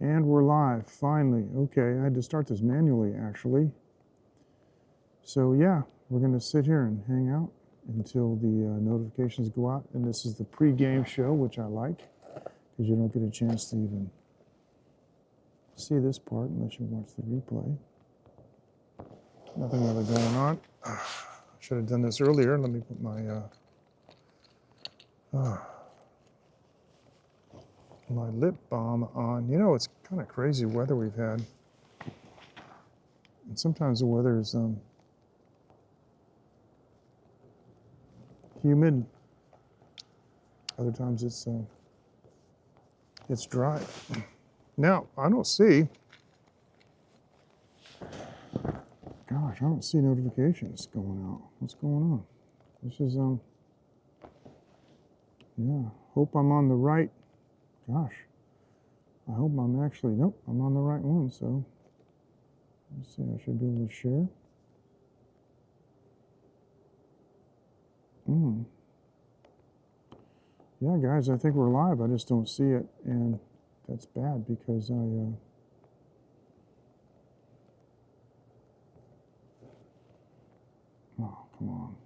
And we're live, finally. Okay, I had to start this manually, actually. So yeah, we're going to sit here and hang out until the notifications go out. And this is the pre-game show, which I like, because you don't get a chance to even see this part unless you watch the replay. Nothing really going on. I should have done this earlier. Let me put my my lip balm on. You know, it's kind of crazy weather we've had. And sometimes the weather is humid. Other times it's dry. Now, I don't see, gosh, I don't see notifications going out. What's going on? This is, yeah, hope I'm on the right. Gosh, I hope I'm actually, nope, I'm on the right one, so let's see, I should be able to share. Yeah, guys, I think we're live. I just don't see it, and that's bad because oh, come on.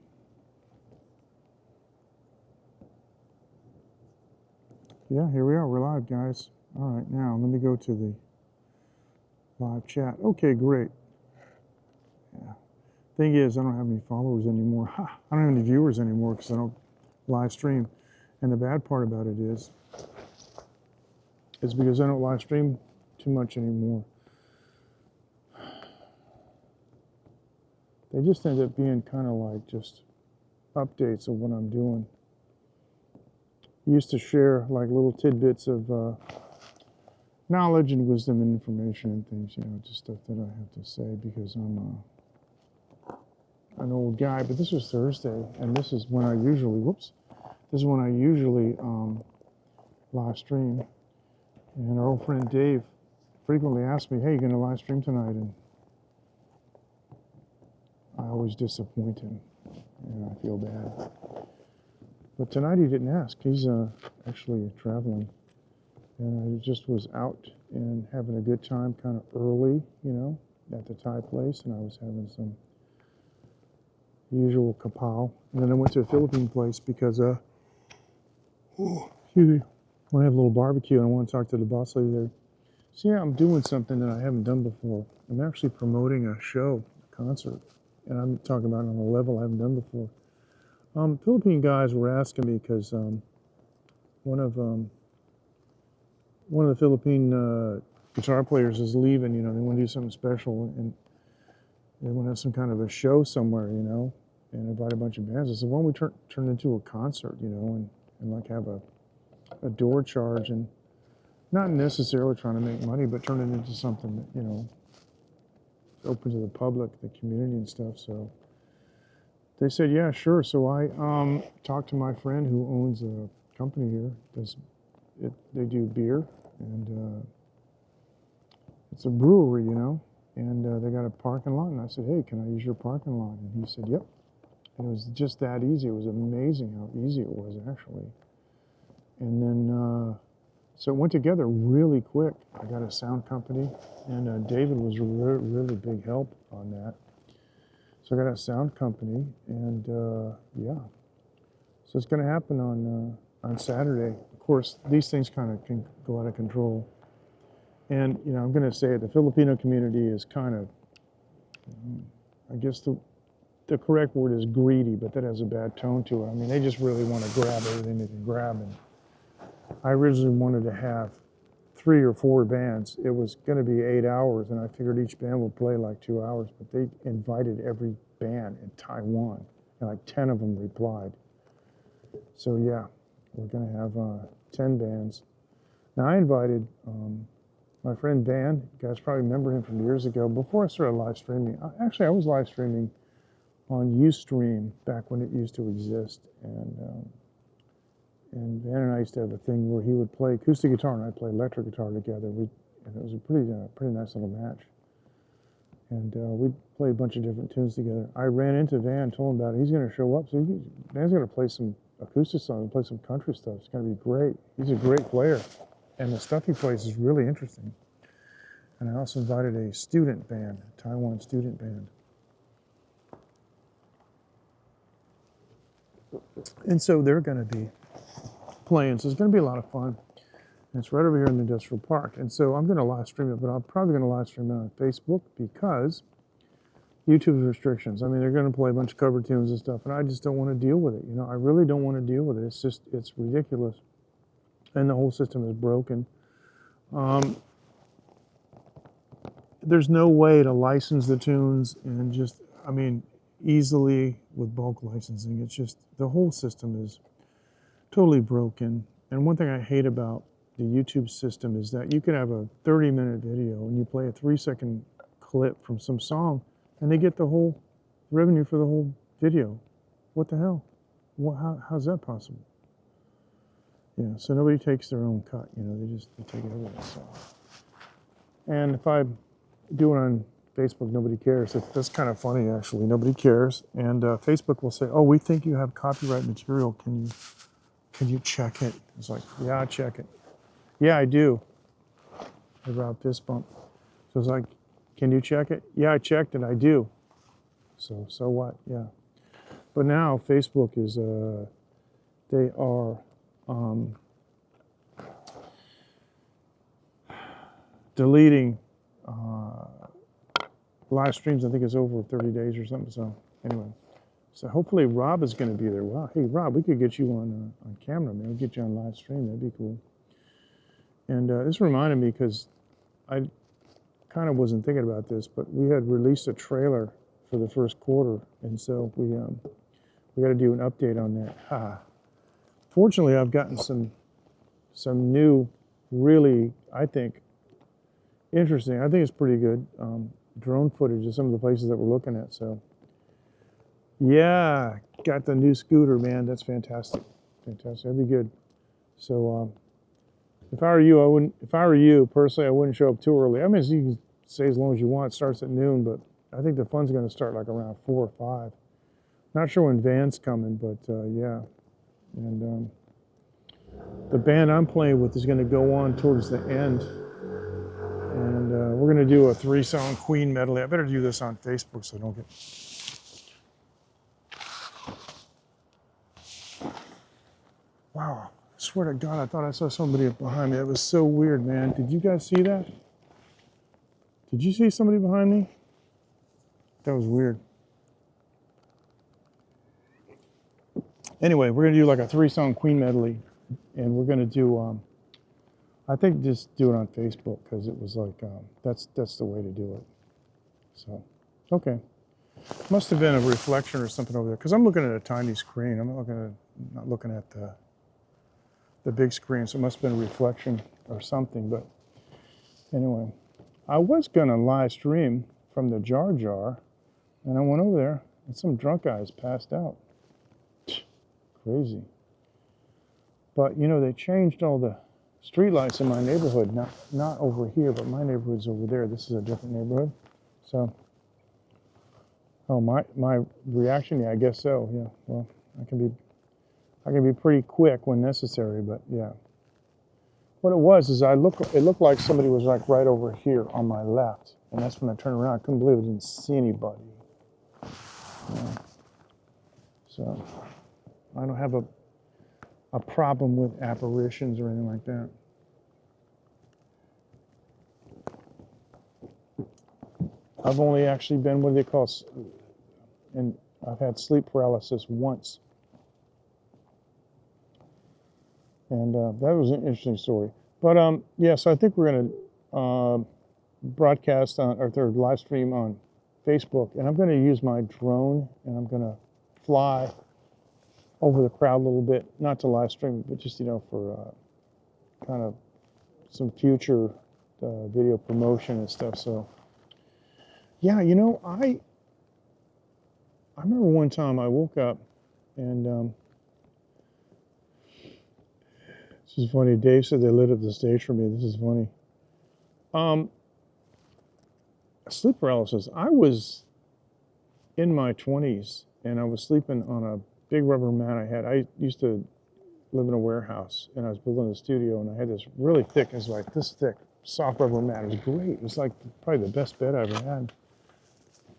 Yeah, here we are. We're live, guys. All right, now let me go to the live chat. Okay, great. Yeah. Thing is, I don't have any followers anymore. I don't have any viewers anymore because I don't live stream. And the bad part about it is because I don't live stream too much anymore. They just end up being kind of like just updates of what I'm doing. Used to share like little tidbits of knowledge and wisdom and information and things, you know, just stuff that I have to say because I'm an old guy. But this was Thursday, and this is when I usually, this is when I usually live stream. And our old friend Dave frequently asks me, hey, you going to live stream tonight? And I always disappoint him, and I feel bad. But tonight he didn't ask. He's actually traveling. And I just was out and having a good time kind of early, you know, at the Thai place. And I was having some usual kapow. And then I went to a Philippine place because, excuse me, I want to have a little barbecue and I want to talk to the boss lady there. So yeah, I'm doing something that I haven't done before. I'm actually promoting a show, a concert. And I'm talking about it on a level I haven't done before. Philippine guys were asking me because one of the Philippine guitar players is leaving. You know, they want to do something special and they want to have some kind of a show somewhere, you know, and invite a bunch of bands. I said, why don't we turn it into a concert, you know, and like have a door charge and not necessarily trying to make money, but turn it into something that, you know, open to the public, the community and stuff. So they said, yeah, sure. So I talked to my friend who owns a company here. They do beer, and it's a brewery, you know, and they got a parking lot. And I said, hey, can I use your parking lot? And he said, yep. And it was just that easy. It was amazing how easy it was, actually. And then, so it went together really quick. I got a sound company, and David was a really big help on that. So I got a sound company, and yeah. So it's going to happen on Saturday. Of course, these things kind of can go out of control. And, you know, I'm going to say it, the Filipino community is kind of, I guess the correct word is greedy, but that has a bad tone to it. I mean, they just really want to grab everything they can grab. And I originally wanted to have 3 or 4 bands. It was going to be 8 hours, and I figured each band would play like 2 hours, but they invited every band in Taiwan, and like 10 of them replied. So yeah, we're going to have 10 bands. Now I invited my friend Dan. You guys probably remember him from years ago. Before I started live streaming, actually I was live streaming on Ustream back when it used to exist, and Dan and I used to have a thing where he would play acoustic guitar and I'd play electric guitar together. And it was a pretty nice little match. And we'd play a bunch of different tunes together. I ran into Van, told him about it. He's going to show up. So Van's going to play some acoustic songs, play some country stuff. It's going to be great. He's a great player. And the stuff he plays is really interesting. And I also invited a student band, a Taiwan student band. And so they're going to be playing. So it's going to be a lot of fun. And it's right over here in the industrial park. And so I'm going to live stream it, but I'm probably going to live stream it on Facebook because YouTube's restrictions. I mean, they're going to play a bunch of cover tunes and stuff, and I just don't want to deal with it. You know, I really don't want to deal with it. It's just, it's ridiculous. And the whole system is broken. There's no way to license the tunes and just, I mean, easily with bulk licensing. It's just, the whole system is totally broken. And one thing I hate about the YouTube system is that you could have a 30-minute video and you play a 3-second clip from some song and they get the whole revenue for the whole video. What the hell? How's that possible? Yeah, so nobody takes their own cut, you know, they take everything. So. And if I do it on Facebook, nobody cares. That's kind of funny, actually. Nobody cares. And Facebook will say, oh, we think you have copyright material. Can you check it? It's like, yeah, I'll check it. Yeah, I do. About fist bump. So it's like, can you check it? Yeah, I checked it. I do. So what? Yeah. But now Facebook is, they are deleting live streams. I think it's over 30 days or something. So anyway, so hopefully Rob is going to be there. Wow, hey Rob, we could get you on camera, man. We'll get you on live stream. That'd be cool. And this reminded me because I kind of wasn't thinking about this, but we had released a trailer for the first quarter, and so we got to do an update on that. Fortunately, I've gotten some new, really, I think, interesting. I think it's pretty good drone footage of some of the places that we're looking at. So, yeah, got the new scooter, man. That's fantastic. Fantastic. That'd be good. So, if I were you, I wouldn't. If I were you personally, I wouldn't show up too early. I mean, you can stay as long as you want. It starts at noon, but I think the fun's going to start like around 4 or 5. Not sure when Van's coming, but yeah. And the band I'm playing with is going to go on towards the end. And we're going to do a 3-song Queen medley. I better do this on Facebook so I don't get... Wow. I swear to God, I thought I saw somebody behind me. That was so weird, man. Did you guys see that? Did you see somebody behind me? That was weird. Anyway, we're going to do like a 3-song Queen medley. And we're going to do, I think just do it on Facebook because it was like, that's the way to do it. So, okay. Must have been a reflection or something over there because I'm looking at a tiny screen. I'm not looking at the big screen, so it must have been a reflection or something. But anyway, I was going to live stream from the Jar Jar, and I went over there, and some drunk guys passed out. Crazy. But, you know, they changed all the street lights in my neighborhood, not over here, but my neighborhood's over there. This is a different neighborhood. So, oh, my reaction, yeah, I guess so, yeah. Well, I can be pretty quick when necessary, but yeah. What it was is it looked like somebody was like right over here on my left, and that's when I turned around. I couldn't believe I didn't see anybody. Yeah. So, I don't have a problem with apparitions or anything like that. I've only actually been, what do they call, and I've had sleep paralysis once. And that was an interesting story. But yeah, so I think we're going to broadcast on, or third live stream on Facebook, and I'm going to use my drone, and I'm going to fly over the crowd a little bit, not to live stream, but just, you know, for kind of some future video promotion and stuff. So, yeah, you know, I remember one time I woke up and this is funny. Dave said they lit up the stage for me. This is funny. Sleep paralysis. I was in my 20s and I was sleeping on a big rubber mat I had. I used to live in a warehouse and I was building a studio and I had this really thick, it was like this thick soft rubber mat. It was great. It was like probably the best bed I ever had.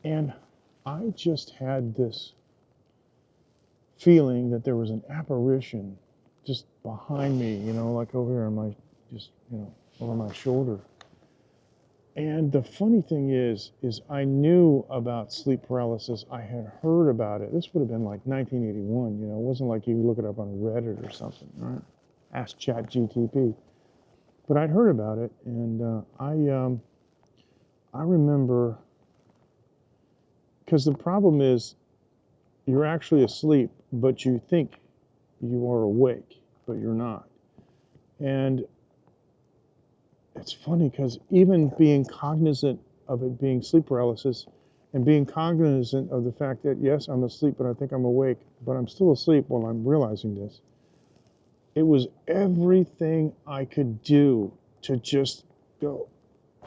And I just had this feeling that there was an apparition just behind me, you know, like over here on my, just, you know, over my shoulder. And the funny thing is I knew about sleep paralysis. I had heard about it. This would have been like 1981, you know. It wasn't like you look it up on Reddit or something, right? Ask ChatGTP. But I'd heard about it, and I remember, because the problem is you're actually asleep, but you think you are awake, but you're not. And it's funny because even being cognizant of it being sleep paralysis and being cognizant of the fact that, yes, I'm asleep, but I think I'm awake, but I'm still asleep while I'm realizing this, it was everything I could do to just go,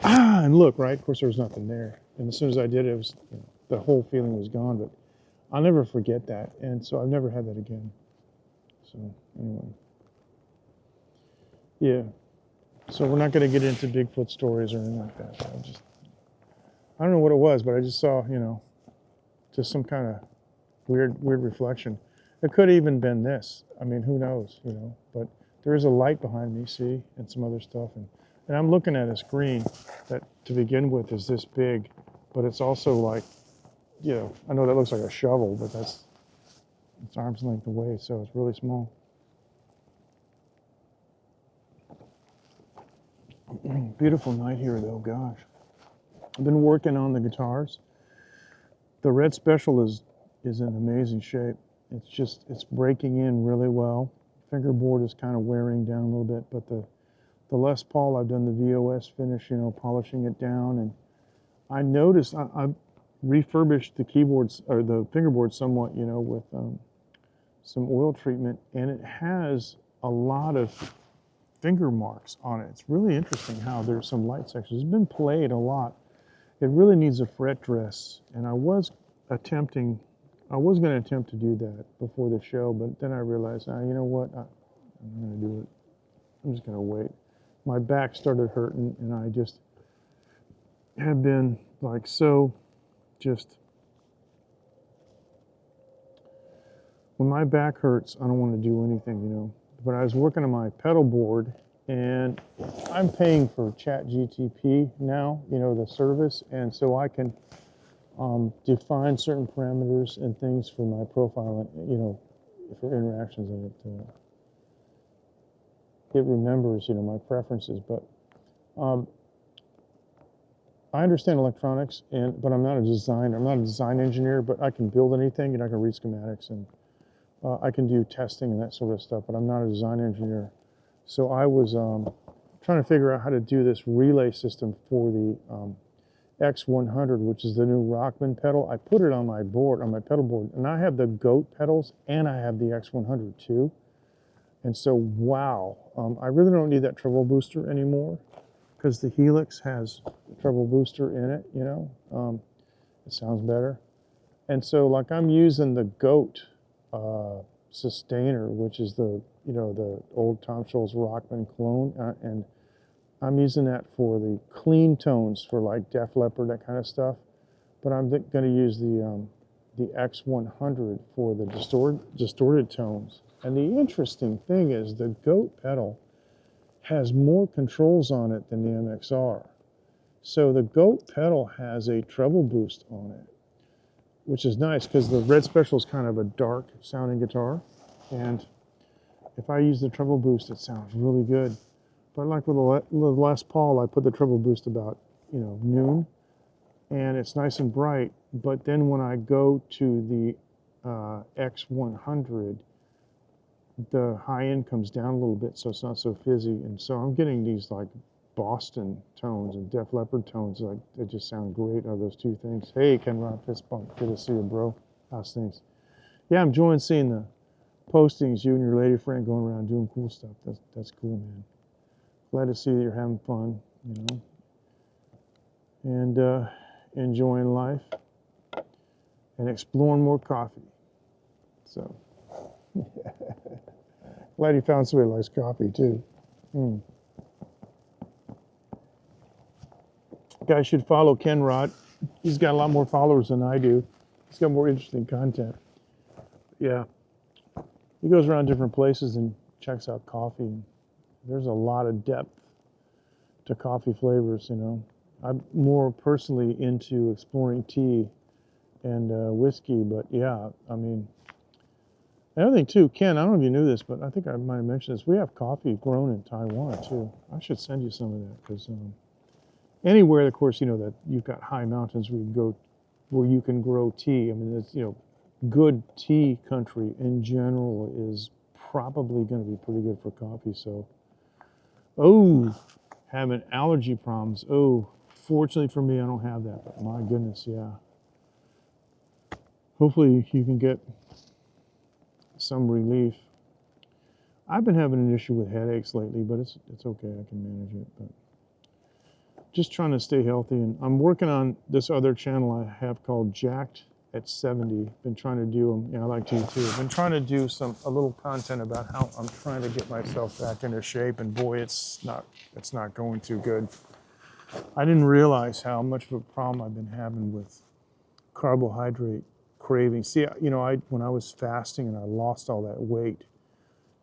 and look, right? Of course, there was nothing there. And as soon as I did it, was, you know, the whole feeling was gone, but I'll never forget that. And so I've never had that again. So anyway, yeah. So we're not going to get into Bigfoot stories or anything like that. I don't know what it was, but I just saw, you know, just some kind of weird reflection. It could have even been this. I mean, who knows, you know, but there is a light behind me, see, and some other stuff. And I'm looking at a screen that to begin with is this big, but it's also like, you know, I know that looks like a shovel, but it's arm's length away, so it's really small. Beautiful night here, though, gosh. I've been working on the guitars. The Red Special is in amazing shape. It's breaking in really well. Fingerboard is kind of wearing down a little bit, but the Les Paul, I've done the VOS finish, you know, polishing it down, and I noticed I've refurbished the keyboards or the fingerboard somewhat, you know, with some oil treatment, and it has a lot of finger marks on it. It's really interesting how there's some light sections. It's been played a lot. It really needs a fret dress, and I was going to attempt to do that before the show, but then I realized, you know what, I'm going to do it. I'm just going to wait. My back started hurting, and I just have been like so just, when my back hurts, I don't want to do anything, you know. But I was working on my pedal board, and I'm paying for ChatGTP now, you know, the service, and so I can define certain parameters and things for my profile, you know, for interactions, and it remembers, you know, my preferences. But I understand electronics, but I'm not a designer. I'm not a design engineer, but I can build anything, and I can read schematics, and I can do testing and that sort of stuff, but I'm not a design engineer. So I was trying to figure out how to do this relay system for the X100, which is the new Rockman pedal. I put it on my board, on my pedal board, and I have the GOAT pedals, and I have the X100 too. And so, wow, I really don't need that treble booster anymore because the Helix has a treble booster in it, you know. It sounds better. And so, like, I'm using the GOAT sustainer, which is the, you know, the old Tom Scholz Rockman clone, and I'm using that for the clean tones for like Def Leppard, that kind of stuff. But I'm going to use the X100 for the distorted tones. And the interesting thing is the GOAT pedal has more controls on it than the MXR. So the GOAT pedal has a treble boost on it, which is nice because the Red Special is kind of a dark sounding guitar, and if I use the treble boost, it sounds really good. But like with the Les Paul, I put the treble boost about, you know, noon, and it's nice and bright. But then when I go to the X100, the high end comes down a little bit, so it's not so fizzy, and so I'm getting these like Boston tones and Def Leppard tones, like they just sound great out of those two things. Hey, Ken Ron Fistbump, good to see you, bro. How's things? Yeah, I'm enjoying seeing the postings, you and your lady friend going around doing cool stuff. That's cool, man. Glad to see that you're having fun, you know, and enjoying life and exploring more coffee. So, glad you found somebody who likes coffee too. Guys should follow Ken Rod. He's got a lot more followers than I do. He's got more interesting content. Yeah. He goes around different places and checks out coffee. There's a lot of depth to coffee flavors, you know. I'm more personally into exploring tea and whiskey, but yeah, I mean, another thing too, Ken, I don't know if you knew this, but I think I might have mentioned this. We have coffee grown in Taiwan too. I should send you some of that because anywhere, of course, you know that you've got high mountains where you can go, where you can grow tea. I mean, it's, you know, good tea country in general is probably going to be pretty good for coffee. So, oh, having allergy problems. Oh, fortunately for me, I don't have that. But my goodness, yeah. Hopefully you can get some relief. I've been having an issue with headaches lately, but it's okay. I can manage it. But just trying to stay healthy, and I'm working on this other channel I have called Jacked at 70. Been trying to do them. Yeah, I like to too. Been trying to do a little content about how I'm trying to get myself back into shape, and boy, it's not going too good. I didn't realize how much of a problem I've been having with carbohydrate craving. See, you know, when I was fasting and I lost all that weight,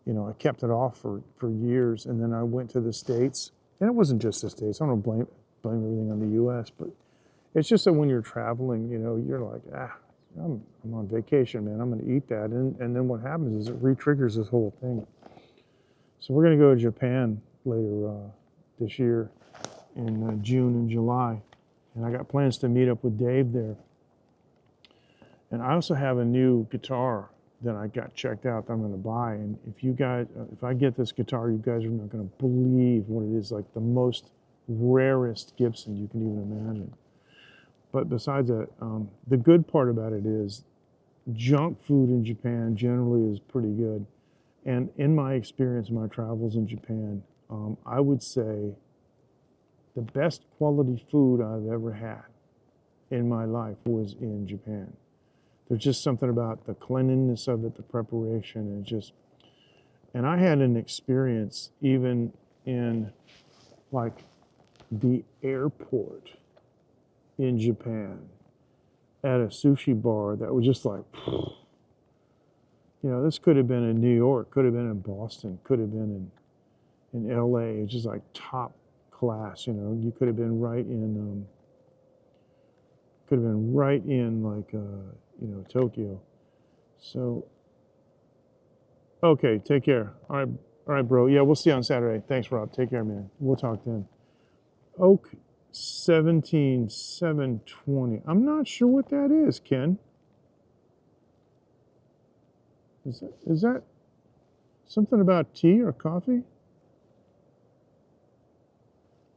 you know, I kept it off for years, and then I went to the States, and it wasn't just the States. I don't blame everything on the U.S., but it's just that when you're traveling, you know, you're like, I'm on vacation, man. I'm going to eat that, and then what happens is it re-triggers this whole thing. So we're going to go to Japan later this year in June and July, and I got plans to meet up with Dave there. And I also have a new guitar that I got checked out that I'm going to buy. And if I get this guitar, you guys are not going to believe what it is. Like the most rarest Gibson you can even imagine. But besides that, the good part about it is junk food in Japan generally is pretty good. And in my experience, my travels in Japan, I would say the best quality food I've ever had in my life was in Japan. There's just something about the cleanliness of it, the preparation, and I had an experience even in like the airport in Japan at a sushi bar that was just like, you know, this could have been in New York, could have been in Boston, could have been in LA. It's just like top class, you know. You could have been right in like you know, Tokyo. So okay, take care. All right, bro. Yeah, we'll see you on Saturday. Thanks, Rob. Take care, man. We'll talk then. Oak 17720. I'm not sure what that is, Ken. Is that something about tea or coffee?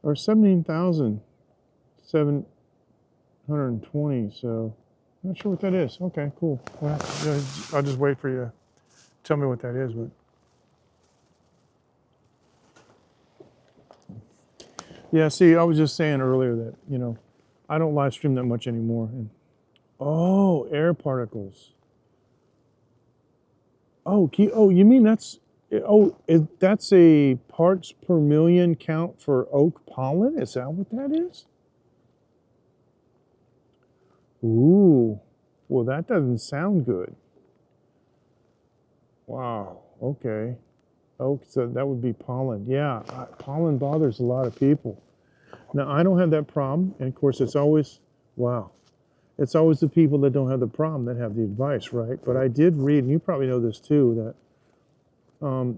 Or 17,720, so I'm not sure what that is. Okay, cool. Well, I'll just wait for you to tell me what that is. But yeah, see, I was just saying earlier that, you know, I don't live stream that much anymore. And oh, air particles. Oh, you mean that's a parts per million count for oak pollen? Is that what that is? Ooh, well, that doesn't sound good. Wow, okay. Oak, so that would be pollen. Yeah, pollen bothers a lot of people. Now, I don't have that problem, and of course, it's always, wow, it's always the people that don't have the problem that have the advice, right? But I did read, and you probably know this too, that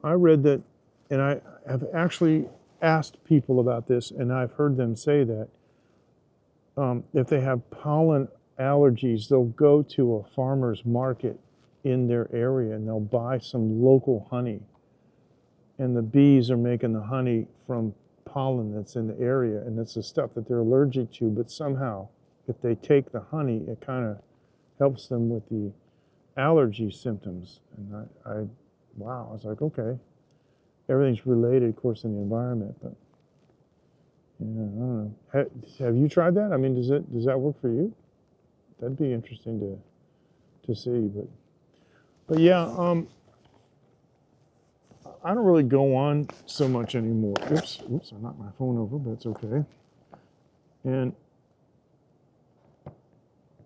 I read that, and I have actually asked people about this, and I've heard them say that if they have pollen allergies, they'll go to a farmer's market in their area and they'll buy some local honey. And the bees are making the honey from pollen that's in the area, and it's the stuff that they're allergic to, but somehow if they take the honey, it kind of helps them with the allergy symptoms. And wow, I was like, okay, everything's related, of course, in the environment, but yeah, I don't know. Have you tried that? I mean, does that work for you? That'd be interesting to see, but yeah, I don't really go on so much anymore. Oops, I knocked my phone over, but it's okay. And,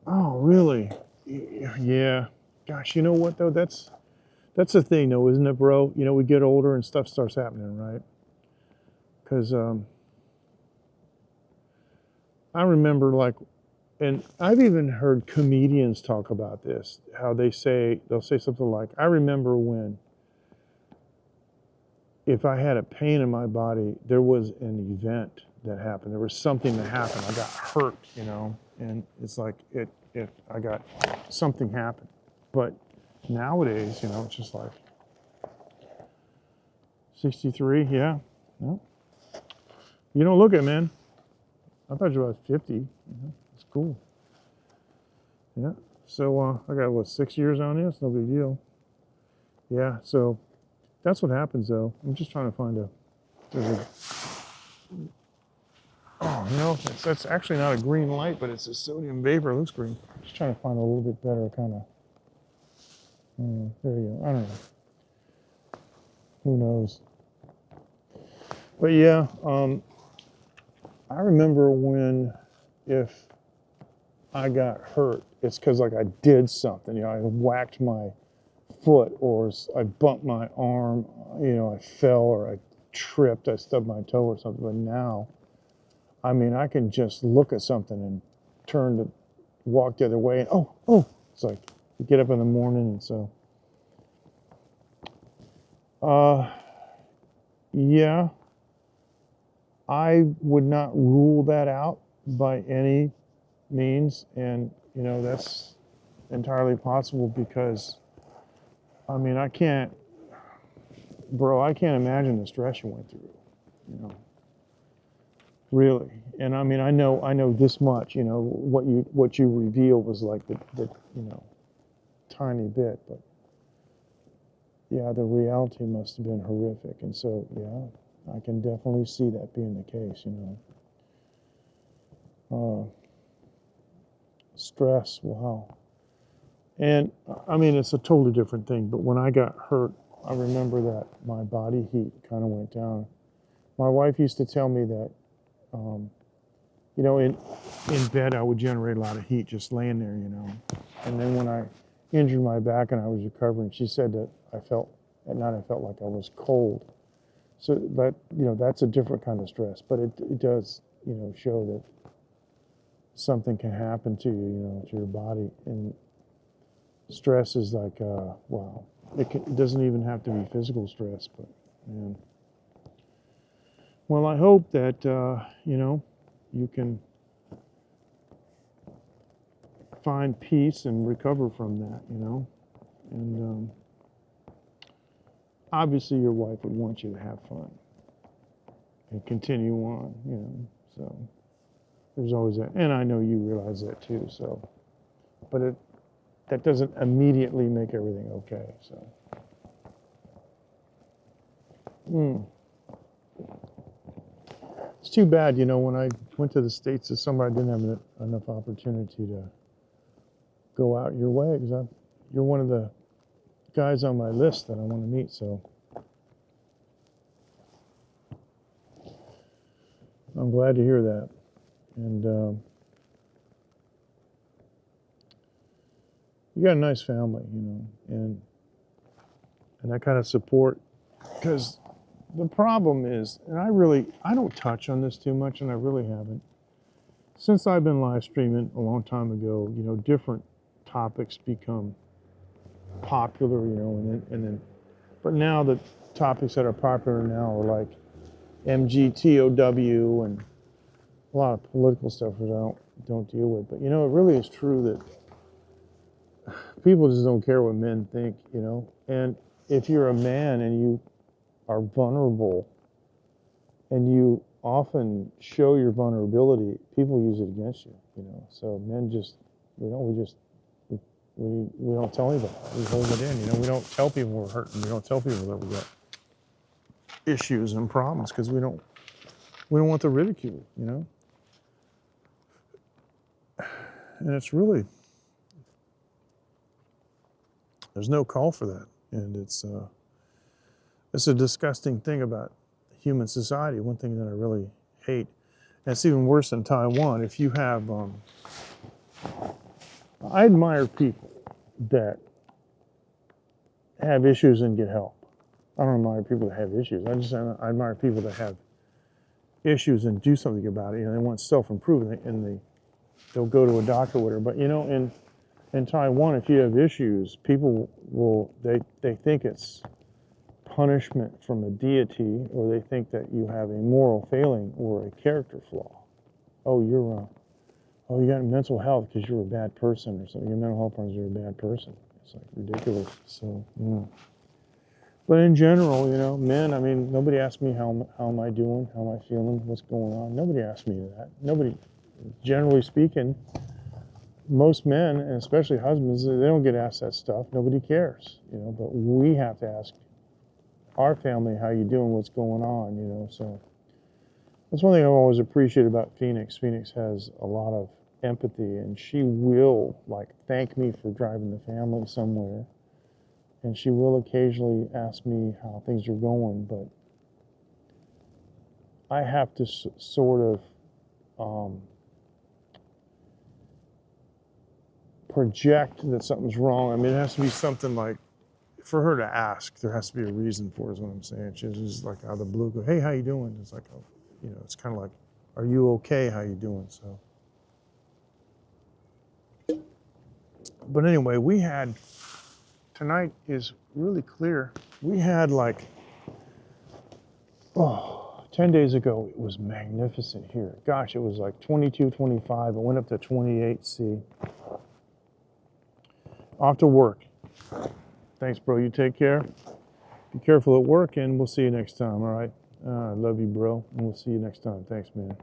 oh, really? Yeah. Gosh, you know what, though? That's the thing, though, isn't it, bro? You know, we get older and stuff starts happening, right? Because I remember, like, and I've even heard comedians talk about this, how they'll say something like, I remember when, if I had a pain in my body, there was an event that happened. There was something that happened. I got hurt, you know, and it's like something happened. But nowadays, you know, it's just like 63, yeah. No. You don't look it, man. I thought you were about 50. You know, it's cool. Yeah. So I got, what, 6 years on this? No big deal. Yeah, so that's what happens, though. I'm just trying to find oh, you know, that's actually not a green light, but it's a sodium vapor. It looks green. Just trying to find a little bit better kind of, there you go. I don't know. Who knows? But yeah, I remember when, if I got hurt, it's because, like, I did something. You know, I whacked my foot, or I bumped my arm, you know, I fell, or I tripped, I stubbed my toe or something. But now, I mean, I can just look at something and turn to walk the other way, and oh, it's like you get up in the morning. And so, yeah, I would not rule that out by any means, and you know, that's entirely possible, because I mean, I can't imagine the stress you went through, you know, really. And I mean, I know this much, you know, what you revealed was like the you know, tiny bit, but yeah, the reality must have been horrific. And so, yeah, I can definitely see that being the case, you know. Stress, wow. And I mean, it's a totally different thing, but when I got hurt, I remember that my body heat kind of went down. My wife used to tell me that, you know, in bed, I would generate a lot of heat just laying there, you know. And then when I injured my back and I was recovering, she said that at night I felt like I was cold. So that, you know, that's a different kind of stress, but it does, you know, show that something can happen to you, you know, to your body. And stress is like, wow, it doesn't even have to be physical stress, but man. Well, I hope that, you know, you can find peace and recover from that, you know. And obviously your wife would want you to have fun and continue on, you know. So there's always that. And I know you realize that too, so. But that doesn't immediately make everything okay, so. It's too bad, you know, when I went to the States this summer, I didn't have enough opportunity to go out your way, because you're one of the guys on my list that I want to meet, so I'm glad to hear that. And you got a nice family, you know, and that kind of support, because the problem is, and I don't touch on this too much, and I really haven't. Since I've been live streaming a long time ago, you know, different topics become popular, you know, and then, but now the topics that are popular now are like MGTOW and a lot of political stuff that I don't deal with. But you know, it really is true that people just don't care what men think, you know. And if you're a man and you are vulnerable and you often show your vulnerability, people use it against you, you know. So men just, we don't tell anybody. We hold it in, you know. We don't tell people we're hurting. We don't tell people that we got issues and problems, because we don't want the ridicule, you know. And it's really, there's no call for that. And it's a disgusting thing about human society. One thing that I really hate And it's even worse in Taiwan. If you have, I admire people that have issues and get help. I don't admire people that have issues. I admire people that have issues and do something about it. You know, they want self-improvement and they'll go to a doctor or whatever. But you know, in Taiwan, if you have issues, people they think it's punishment from a deity, or they think that you have a moral failing or a character flaw. Oh, you got mental health because you're a bad person or something. Your mental health problems, you're a bad person. It's like ridiculous. So, yeah. But in general, you know, men, I mean, nobody asked me how am I doing, how am I feeling, what's going on. Nobody asked me that. Nobody, generally speaking, most men, and especially husbands, they don't get asked that stuff. Nobody cares, you know, but we have to ask our family, how you doing, what's going on, you know. So that's one thing I've always appreciated about Phoenix. Phoenix has a lot of empathy, and she will, like, thank me for driving the family somewhere. And she will occasionally ask me how things are going, but I have to sort of project that something's wrong. I mean, it has to be something like, for her to ask, there has to be a reason for it, is what I'm saying. She's just like out of the blue, go, hey, how you doing? It's like, oh, you know, it's kind of like, are you okay? How you doing? So, but anyway, tonight is really clear. We had like, 10 days ago, it was magnificent here. Gosh, it was like 22, 25. It went up to 28 C. Off to work. Thanks, bro. You take care. Be careful at work, and we'll see you next time, all right? I love you, bro, and we'll see you next time. Thanks, man.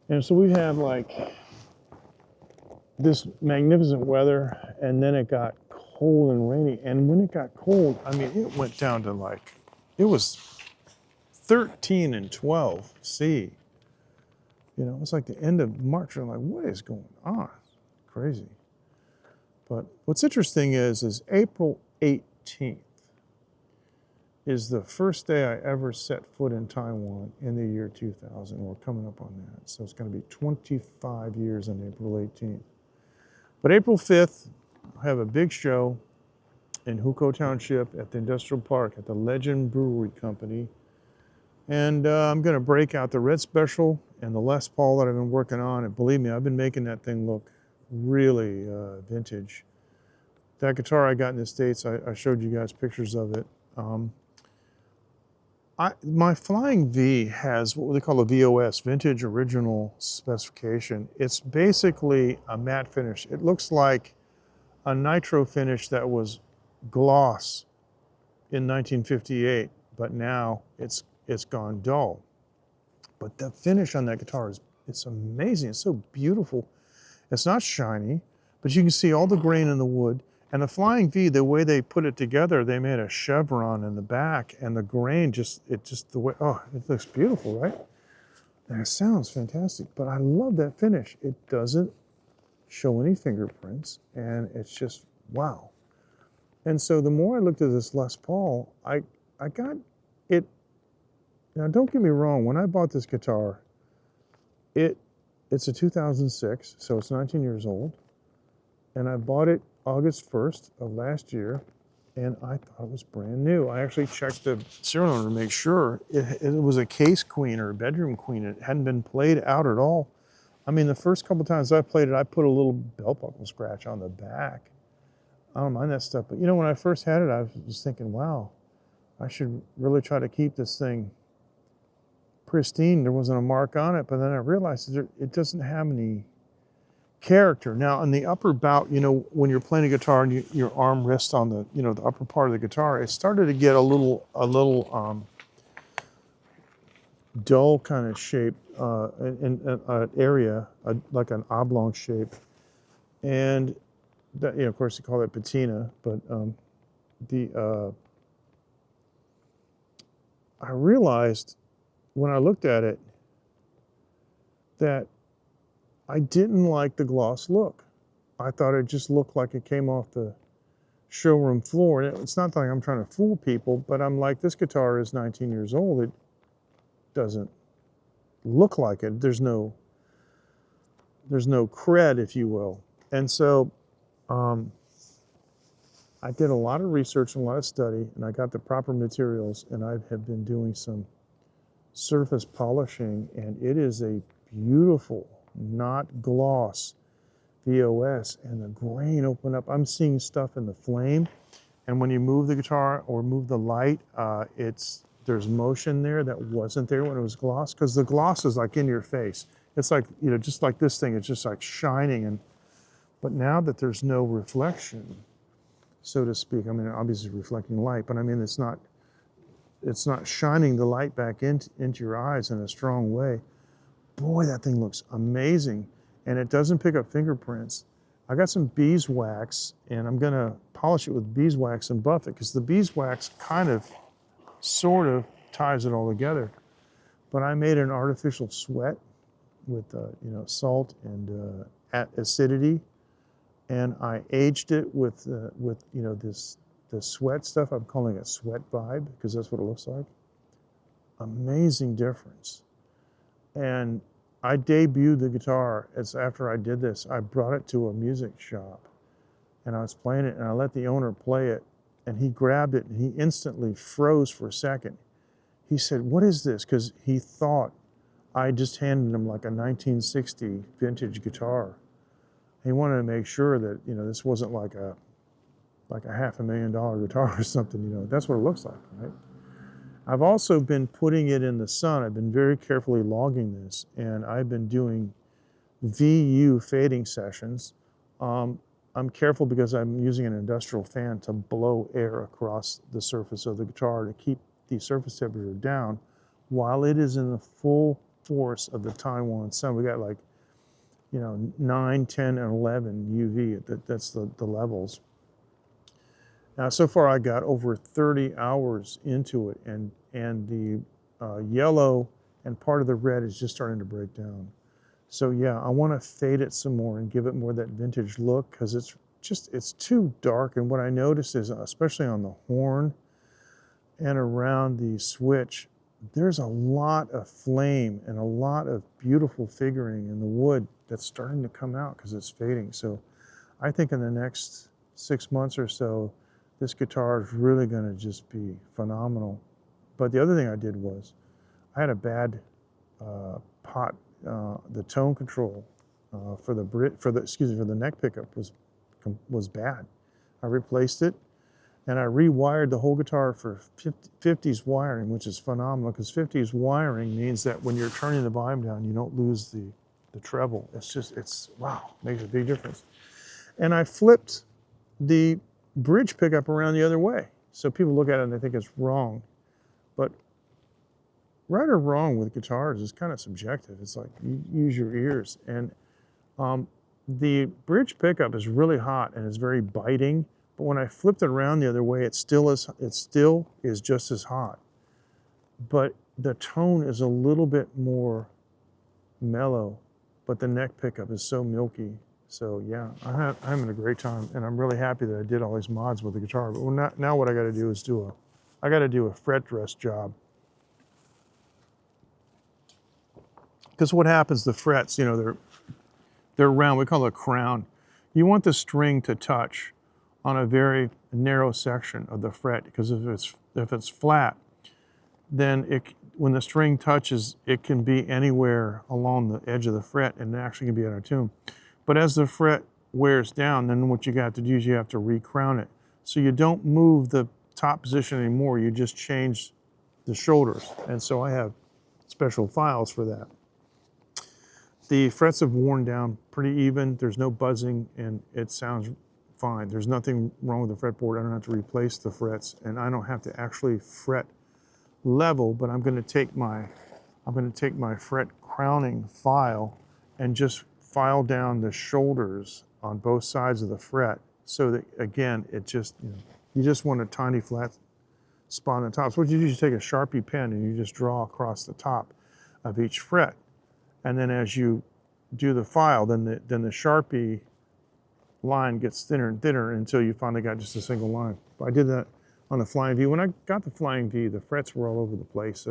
And so we had like this magnificent weather, and then it got cold and rainy. And when it got cold, I mean, it went down to like, it was 13 and 12 C. You know, it's like the end of March. I'm like, what is going on? Crazy. But what's interesting is April 18th is the first day I ever set foot in Taiwan in the year 2000. We're coming up on that. So it's going to be 25 years on April 18th. But April 5th, I have a big show in Hukou Township at the Industrial Park at the Legend Brewery Company. And I'm going to break out the Red Special and the Les Paul that I've been working on. And believe me, I've been making that thing look really vintage. That guitar I got in the States, I showed you guys pictures of it. My Flying V has what they call a VOS, Vintage Original Specification. It's basically a matte finish. It looks like a nitro finish that was gloss in 1958, but now it's gone dull. But the finish on that guitar it's amazing. It's so beautiful. It's not shiny, but you can see all the grain in the wood. And the Flying V, the way they put it together, they made a chevron in the back, and the grain the way, oh, it looks beautiful, right? And it sounds fantastic, but I love that finish. It doesn't show any fingerprints, and it's just, wow. And so the more I looked at this Les Paul, I got it. Now, don't get me wrong, when I bought this guitar, it's a 2006, so it's 19 years old. And I bought it August 1st of last year, and I thought it was brand new. I actually checked the serial number to make sure it was a case queen or a bedroom queen. It hadn't been played out at all. I mean, the first couple times I played it, I put a little belt buckle scratch on the back. I don't mind that stuff, but you know, when I first had it, I was thinking, wow, I should really try to keep this thing pristine. There wasn't a mark on it, but then I realized it doesn't have any character. Now, in the upper bout, you know, when you're playing a guitar and your arm rests on the, you know, the upper part of the guitar, it started to get a little dull kind of shape in an area, like an oblong shape. And that, you know, of course, you call it patina, but I realized when I looked at it that I didn't like the gloss look. I thought it just looked like it came off the showroom floor. And it's not like I'm trying to fool people, but I'm like, this guitar is 19 years old. It doesn't look like it. There's no cred, if you will. And so I did a lot of research and a lot of study, and I got the proper materials, and I have been doing some surface polishing, and it is a beautiful, not gloss VOS, and the grain open up. I'm seeing stuff in the flame, and when you move the guitar or move the light, there's motion there that wasn't there when it was gloss, because the gloss is like in your face. It's like, you know, just like this thing, it's just like shining. But now that there's no reflection, so to speak, I mean, obviously reflecting light, but I mean, it's not shining the light back into your eyes in a strong way. Boy, that thing looks amazing. And it doesn't pick up fingerprints. I got some beeswax, and I'm gonna polish it with beeswax and buff it, because the beeswax kind of, sort of ties it all together. But I made an artificial sweat with you know, salt and acidity, and I aged it with you know, the sweat stuff. I'm calling it Sweat Vibe, because that's what it looks like. Amazing difference. And I debuted the guitar after I did this. I brought it to a music shop, and I was playing it, and I let the owner play it, and he grabbed it, and he instantly froze for a second. He said, "What is this?" Because he thought I just handed him like a 1960 vintage guitar. He wanted to make sure that, you know, this wasn't like a $500,000 guitar or something. You know, that's what it looks like, right? I've also been putting it in the sun. I've been very carefully logging this, and I've been doing VU fading sessions. I'm careful because I'm using an industrial fan to blow air across the surface of the guitar to keep the surface temperature down while it is in the full force of the Taiwan sun. We got like, you know, 9, 10, and 11 UV. That's the levels. Now, so far I got over 30 hours into it, and the yellow and part of the red is just starting to break down. So yeah, I want to fade it some more and give it more of that vintage look, because it's too dark. And what I noticed is, especially on the horn and around the switch, there's a lot of flame and a lot of beautiful figuring in the wood that's starting to come out because it's fading. So I think in the next 6 months or so, this guitar is really going to just be phenomenal. But the other thing I did was, I had a bad pot. The tone control for the neck pickup was bad. I replaced it, and I rewired the whole guitar for 50s wiring, which is phenomenal, because 50s wiring means that when you're turning the volume down, you don't lose the treble. It's wow, makes a big difference. And I flipped the bridge pickup around the other way. So people look at it and they think it's wrong. But right or wrong with guitars is kind of subjective. It's like, you use your ears. And the bridge pickup is really hot and it's very biting. But when I flipped it around the other way, it still is just as hot. But the tone is a little bit more mellow, but the neck pickup is so milky. So yeah, I'm having a great time, and I'm really happy that I did all these mods with the guitar. But now what I got to do is I got to do a fret dress job. Because what happens, the frets, you know, they're round. We call it a crown. You want the string to touch on a very narrow section of the fret, because if it's flat, then when the string touches, it can be anywhere along the edge of the fret, and it actually can be out of tune. But as the fret wears down, then what you got to do is you have to recrown it. So you don't move the top position anymore, you just change the shoulders. And so I have special files for that. The frets have worn down pretty even, there's no buzzing, and it sounds fine. There's nothing wrong with the fretboard. I don't have to replace the frets, and I don't have to actually fret level, but I'm gonna take my fret crowning file and just file down the shoulders on both sides of the fret, so that, again, you just want a tiny flat spot on the top. So what you do is you take a Sharpie pen and you just draw across the top of each fret. And then as you do the file, then the Sharpie line gets thinner and thinner until you finally got just a single line. I did that on the Flying V. When I got the Flying V, the frets were all over the place.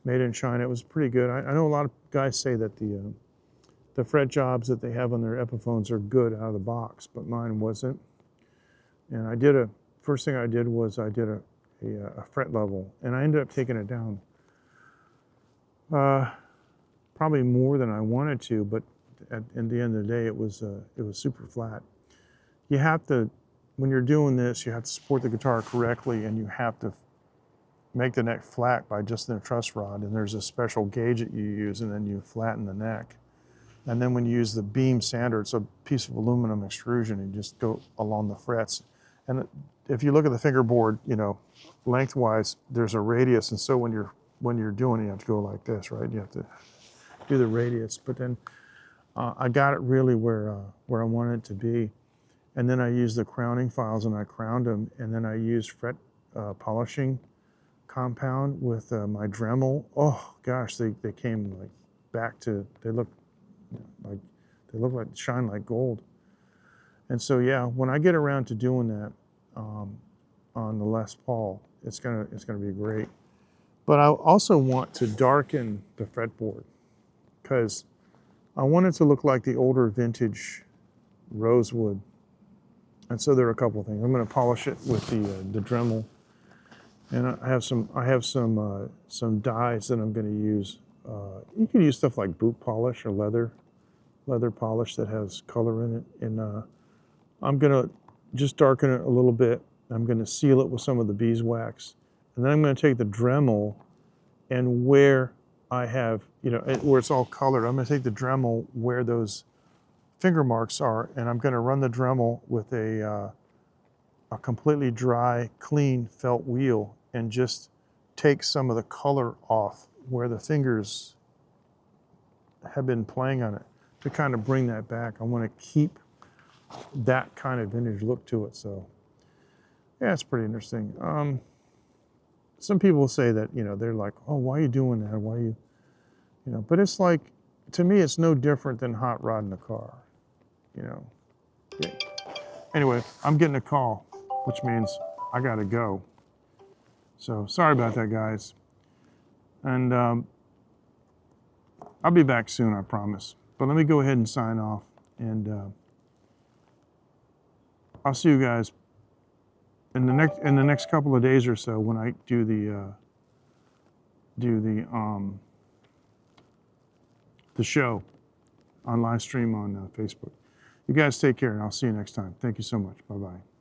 made in China. It was pretty good. I know a lot of guys say that the fret jobs that they have on their Epiphones are good out of the box, but mine wasn't. And first thing I did was I did a fret level, and I ended up taking it down probably more than I wanted to, but at the end of the day, it was super flat. You have to, when you're doing this, you have to support the guitar correctly, and you have to make the neck flat by just a truss rod, and there's a special gauge that you use, and then you flatten the neck. And then when you use the beam sander, it's a piece of aluminum extrusion, and you just go along the frets. And if you look at the fingerboard, you know, lengthwise, there's a radius, and so when you're doing it, you have to go like this, right? You have to do the radius. But then I got it really where I wanted it to be. And then I used the crowning files, and I crowned them, and then I used fret polishing compound with my Dremel. Oh gosh, they came like back to, they look like shine like gold. And so yeah, when I get around to doing that on the Les Paul, it's gonna be great. But I also want to darken the fretboard because I want it to look like the older vintage rosewood. And so there are a couple of things. I'm going to polish it with the Dremel, and I have some dyes that I'm going to use. You can use stuff like boot polish or leather polish that has color in it. And I'm going to just darken it a little bit. I'm going to seal it with some of the beeswax, and then I'm going to take the Dremel, and where I have, you know, where it's all colored, I'm going to take the Dremel where those finger marks are, and I'm going to run the Dremel with a completely dry, clean felt wheel, and just take some of the color off where the fingers have been playing on it to kind of bring that back. I want to keep that kind of vintage look to it. So yeah, it's pretty interesting. Some people say that, you know, they're like, oh, why are you doing that? Why are you know, but it's like, to me, it's no different than hot rodding a car, you know. Yeah. Anyway, I'm getting a call, which means I gotta go. So sorry about that, guys. And I'll be back soon, I promise. But let me go ahead and sign off, and I'll see you guys in the next couple of days or so when I do the show on live stream on Facebook. You guys take care, and I'll see you next time. Thank you so much. Bye-bye.